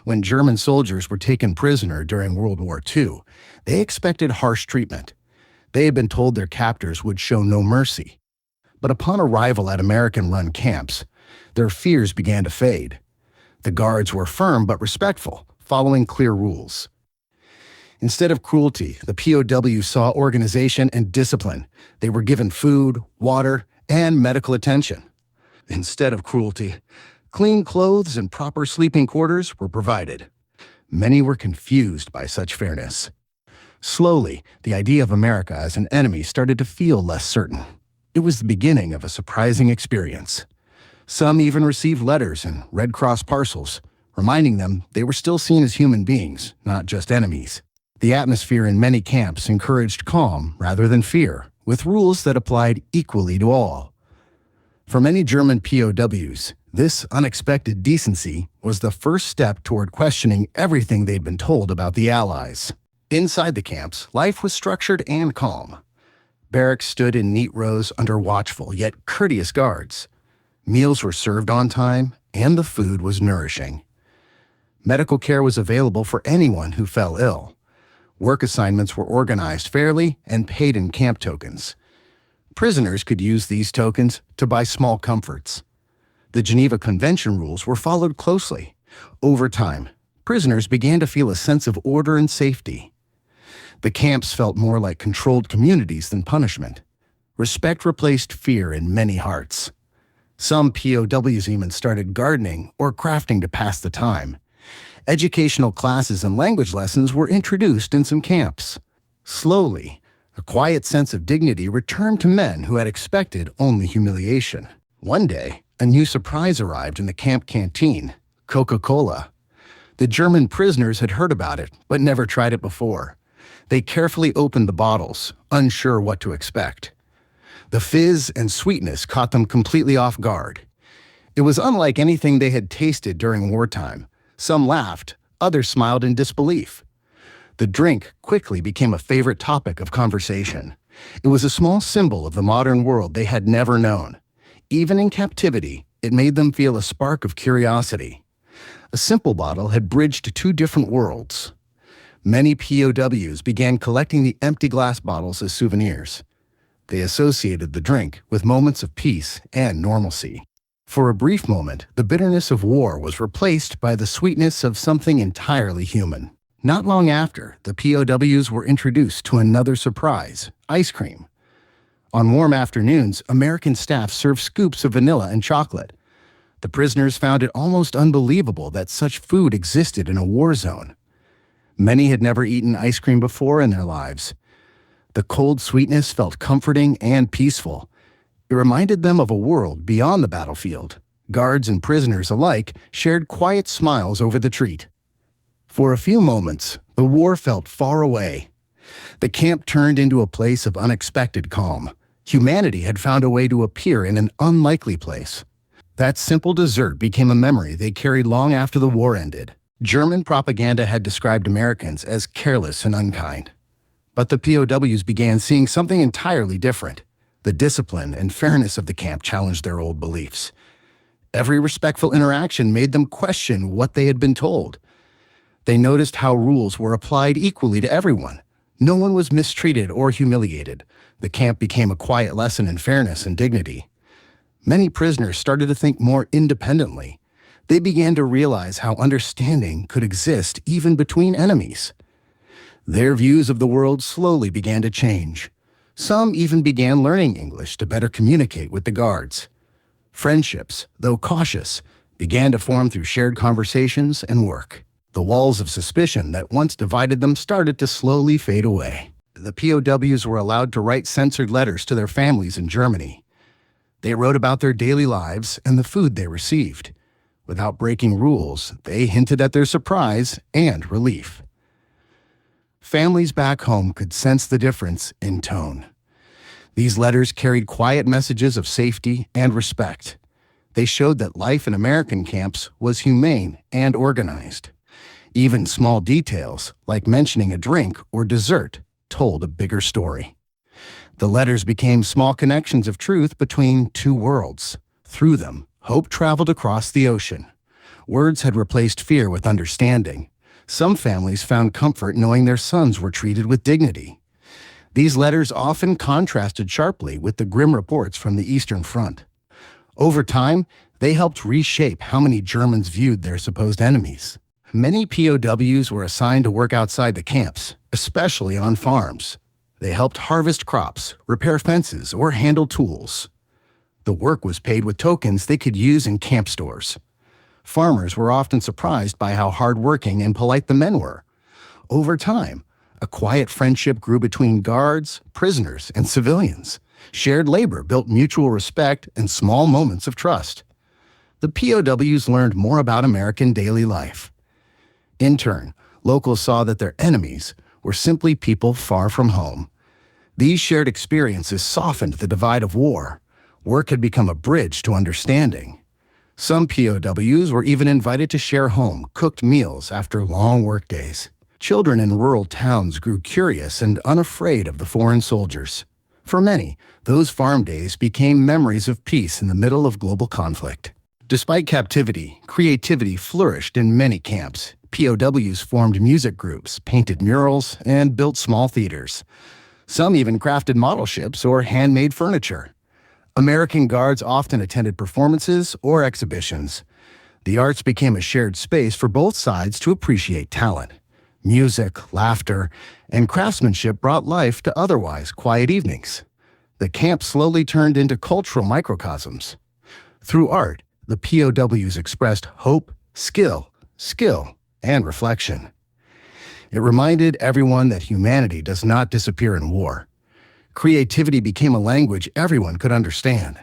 When German soldiers were taken prisoner during World War II, they expected harsh treatment. They had been told their captors would show no mercy. But upon arrival at American-run camps, their fears began to fade. The guards were firm but respectful, following clear rules. Instead of cruelty, the POWs saw organization and discipline. They were given food, water, and medical attention. Instead of cruelty, clean clothes and proper sleeping quarters were provided. Many were confused by such fairness. Slowly, the idea of America as an enemy started to feel less certain. It was the beginning of a surprising experience. Some even received letters and Red Cross parcels, reminding them they were still seen as human beings, not just enemies. The atmosphere in many camps encouraged calm rather than fear, with rules that applied equally to all. For many German POWs, this unexpected decency was the first step toward questioning everything they'd been told about the Allies. Inside the camps, life was structured and calm. Barracks stood in neat rows under watchful yet courteous guards. Meals were served on time, and the food was nourishing. Medical care was available for anyone who fell ill. Work assignments were organized fairly and paid in camp tokens. Prisoners could use these tokens to buy small comforts. The Geneva Convention rules were followed closely. Over time, prisoners began to feel a sense of order and safety. The camps felt more like controlled communities than punishment. Respect replaced fear in many hearts. Some POWs even started gardening or crafting to pass the time. Educational classes and language lessons were introduced in some camps. Slowly, a quiet sense of dignity returned to men who had expected only humiliation. One day, a new surprise arrived in the camp canteen: Coca-Cola. The German prisoners had heard about it, but never tried it before. They carefully opened the bottles, unsure what to expect. The fizz and sweetness caught them completely off guard. It was unlike anything they had tasted during wartime. Some laughed, others smiled in disbelief. The drink quickly became a favorite topic of conversation. It was a small symbol of the modern world they had never known. Even in captivity, it made them feel a spark of curiosity. A simple bottle had bridged two different worlds. Many POWs began collecting the empty glass bottles as souvenirs. They associated the drink with moments of peace and normalcy. For a brief moment, the bitterness of war was replaced by the sweetness of something entirely human. Not long after, the POWs were introduced to another surprise: ice cream. On warm afternoons, American staff served scoops of vanilla and chocolate. The prisoners found it almost unbelievable that such food existed in a war zone. Many had never eaten ice cream before in their lives. The cold sweetness felt comforting and peaceful. It reminded them of a world beyond the battlefield. Guards and prisoners alike shared quiet smiles over the treat. For a few moments, the war felt far away. The camp turned into a place of unexpected calm. Humanity had found a way to appear in an unlikely place. That simple dessert became a memory they carried long after the war ended. German propaganda had described Americans as careless and unkind. But the POWs began seeing something entirely different. The discipline and fairness of the camp challenged their old beliefs. Every respectful interaction made them question what they had been told. They noticed how rules were applied equally to everyone. No one was mistreated or humiliated. The camp became a quiet lesson in fairness and dignity. Many prisoners started to think more independently. They began to realize how understanding could exist even between enemies. Their views of the world slowly began to change. Some even began learning English to better communicate with the guards. Friendships, though cautious, began to form through shared conversations and work. The walls of suspicion that once divided them started to slowly fade away. The POWs were allowed to write censored letters to their families in Germany. They wrote about their daily lives and the food they received. Without breaking rules, they hinted at their surprise and relief. Families back home could sense the difference in tone. These letters carried quiet messages of safety and respect. They showed that life in American camps was humane and organized. Even small details, like mentioning a drink or dessert, told a bigger story. The letters became small connections of truth between two worlds. Through them, hope traveled across the ocean. Words had replaced fear with understanding. Some families found comfort knowing their sons were treated with dignity. These letters often contrasted sharply with the grim reports from the Eastern Front. Over time, they helped reshape how many Germans viewed their supposed enemies. Many POWs were assigned to work outside the camps, especially on farms. They helped harvest crops, repair fences, or handle tools. The work was paid with tokens they could use in camp stores. Farmers were often surprised by how hardworking and polite the men were. Over time, a quiet friendship grew between guards, prisoners, and civilians. Shared labor built mutual respect and small moments of trust. The POWs learned more about American daily life. In turn, locals saw that their enemies were simply people far from home. These shared experiences softened the divide of war. Work had become a bridge to understanding. Some POWs were even invited to share home-cooked meals after long workdays. Children in rural towns grew curious and unafraid of the foreign soldiers. For many, those farm days became memories of peace in the middle of global conflict. Despite captivity, creativity flourished in many camps. POWs formed music groups, painted murals, and built small theaters. Some even crafted model ships or handmade furniture. American guards often attended performances or exhibitions. The arts became a shared space for both sides to appreciate talent. Music, laughter, and craftsmanship brought life to otherwise quiet evenings. The camp slowly turned into cultural microcosms. Through art, the POWs expressed hope, skill, and reflection. It reminded everyone that humanity does not disappear in war. Creativity became a language everyone could understand.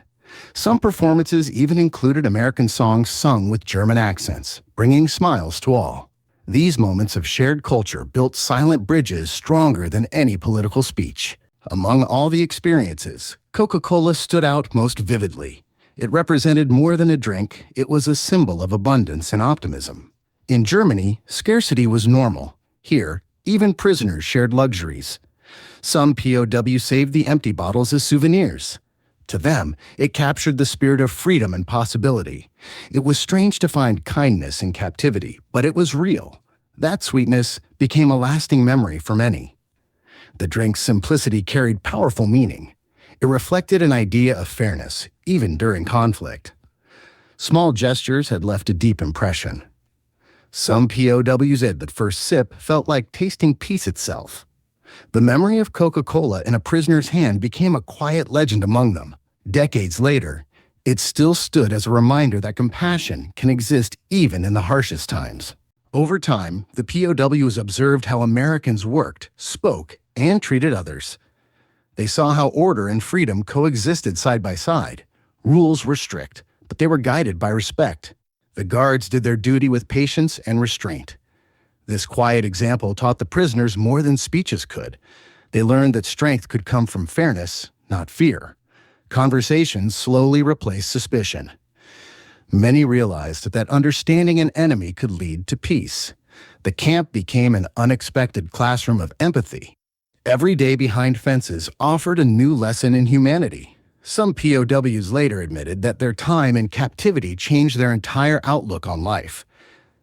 Some performances even included American songs sung with German accents, bringing smiles to all. These moments of shared culture built silent bridges stronger than any political speech. Among all the experiences, Coca-Cola stood out most vividly. It represented more than a drink, it was a symbol of abundance and optimism. In Germany, scarcity was normal. Here, even prisoners shared luxuries. Some POWs saved the empty bottles as souvenirs. To them, it captured the spirit of freedom and possibility. It was strange to find kindness in captivity, but it was real. That sweetness became a lasting memory for many. The drink's simplicity carried powerful meaning. It reflected an idea of fairness, even during conflict. Small gestures had left a deep impression. Some POWs at the first sip felt like tasting peace itself. The memory of Coca-Cola in a prisoner's hand became a quiet legend among them. Decades later, it still stood as a reminder that compassion can exist even in the harshest times. Over time, the POWs observed how Americans worked, spoke, and treated others. They saw how order and freedom coexisted side by side. Rules were strict, but they were guided by respect. The guards did their duty with patience and restraint. This quiet example taught the prisoners more than speeches could. They learned that strength could come from fairness, not fear. Conversations slowly replaced suspicion. Many realized that understanding an enemy could lead to peace. The camp became an unexpected classroom of empathy. Every day behind fences offered a new lesson in humanity. Some POWs later admitted that their time in captivity changed their entire outlook on life.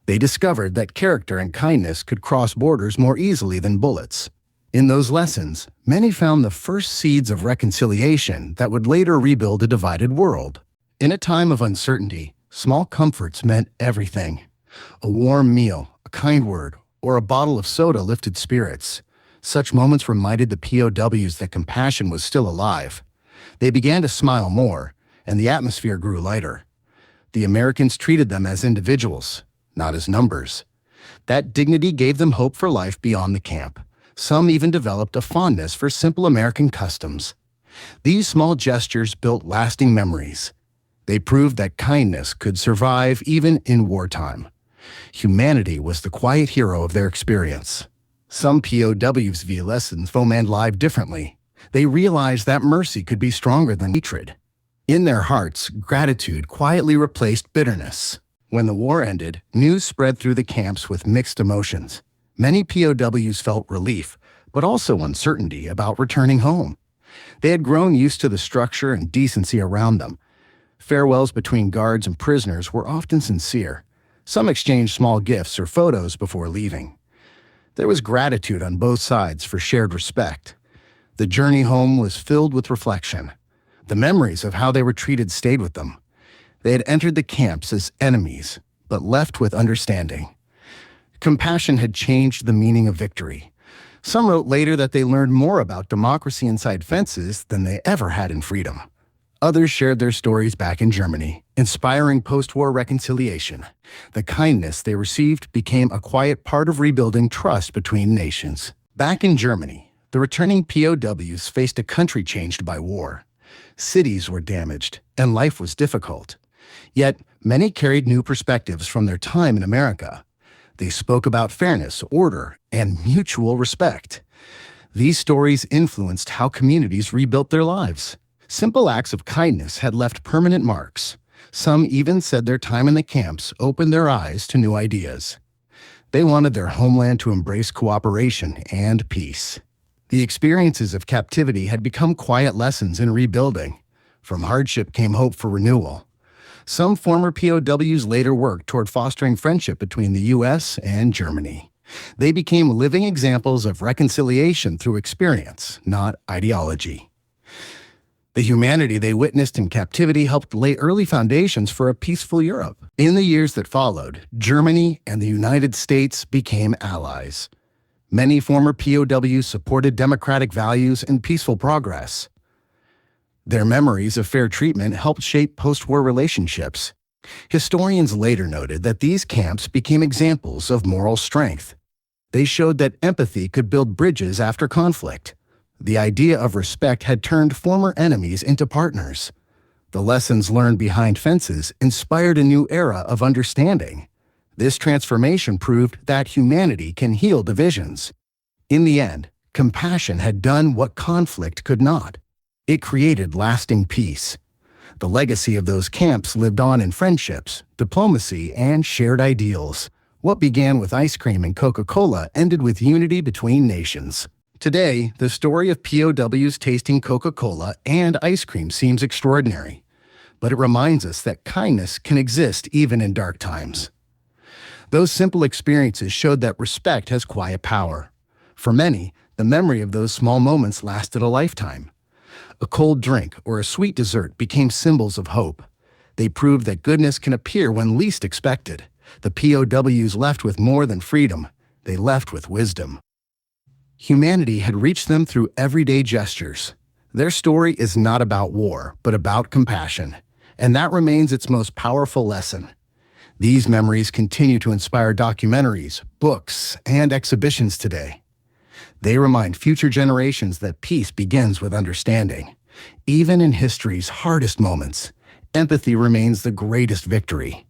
They discovered that character and kindness could cross borders more easily than bullets. In those lessons, many found the first seeds of reconciliation that would later rebuild a divided world. In a time of uncertainty, small comforts meant everything. A warm meal, a kind word, or a bottle of soda lifted spirits. Such moments reminded the POWs that compassion was still alive. They began to smile more, and the atmosphere grew lighter. The Americans treated them as individuals, not as numbers. That dignity gave them hope for life beyond the camp. Some even developed a fondness for simple American customs. These small gestures built lasting memories. They proved that kindness could survive even in wartime. Humanity was the quiet hero of their experience. Some POWs view lessons foment life differently. They realized that mercy could be stronger than hatred. In their hearts, gratitude quietly replaced bitterness. When the war ended, news spread through the camps with mixed emotions. Many POWs felt relief, but also uncertainty about returning home. They had grown used to the structure and decency around them. Farewells between guards and prisoners were often sincere. Some exchanged small gifts or photos before leaving. There was gratitude on both sides for shared respect. The journey home was filled with reflection. The memories of how they were treated stayed with them. They had entered the camps as enemies, but left with understanding. Compassion had changed the meaning of victory. Some wrote later that they learned more about democracy inside fences than they ever had in freedom. Others shared their stories back in Germany, inspiring post-war reconciliation. The kindness they received became a quiet part of rebuilding trust between nations. Back in Germany, the returning POWs faced a country changed by war. Cities were damaged, and life was difficult. Yet, many carried new perspectives from their time in America. They spoke about fairness, order, and mutual respect. These stories influenced how communities rebuilt their lives. Simple acts of kindness had left permanent marks. Some even said their time in the camps opened their eyes to new ideas. They wanted their homeland to embrace cooperation and peace. The experiences of captivity had become quiet lessons in rebuilding. From hardship came hope for renewal. Some former POWs later worked toward fostering friendship between the U.S. and Germany. They became living examples of reconciliation through experience, not ideology. The humanity they witnessed in captivity helped lay early foundations for a peaceful Europe. In the years that followed, Germany and the United States became allies. Many former POWs supported democratic values and peaceful progress. Their memories of fair treatment helped shape post-war relationships. Historians later noted that these camps became examples of moral strength. They showed that empathy could build bridges after conflict. The idea of respect had turned former enemies into partners. The lessons learned behind fences inspired a new era of understanding. This transformation proved that humanity can heal divisions. In the end, compassion had done what conflict could not. It created lasting peace. The legacy of those camps lived on in friendships, diplomacy, and shared ideals. What began with ice cream and Coca-Cola ended with unity between nations. Today, the story of POWs tasting Coca-Cola and ice cream seems extraordinary, but it reminds us that kindness can exist even in dark times. Those simple experiences showed that respect has quiet power. For many, the memory of those small moments lasted a lifetime. A cold drink or a sweet dessert became symbols of hope. They proved that goodness can appear when least expected. The POWs left with more than freedom. They left with wisdom. Humanity had reached them through everyday gestures. Their story is not about war, but about compassion, and that remains its most powerful lesson. These memories continue to inspire documentaries, books, and exhibitions today. They remind future generations that peace begins with understanding. Even in history's hardest moments, empathy remains the greatest victory.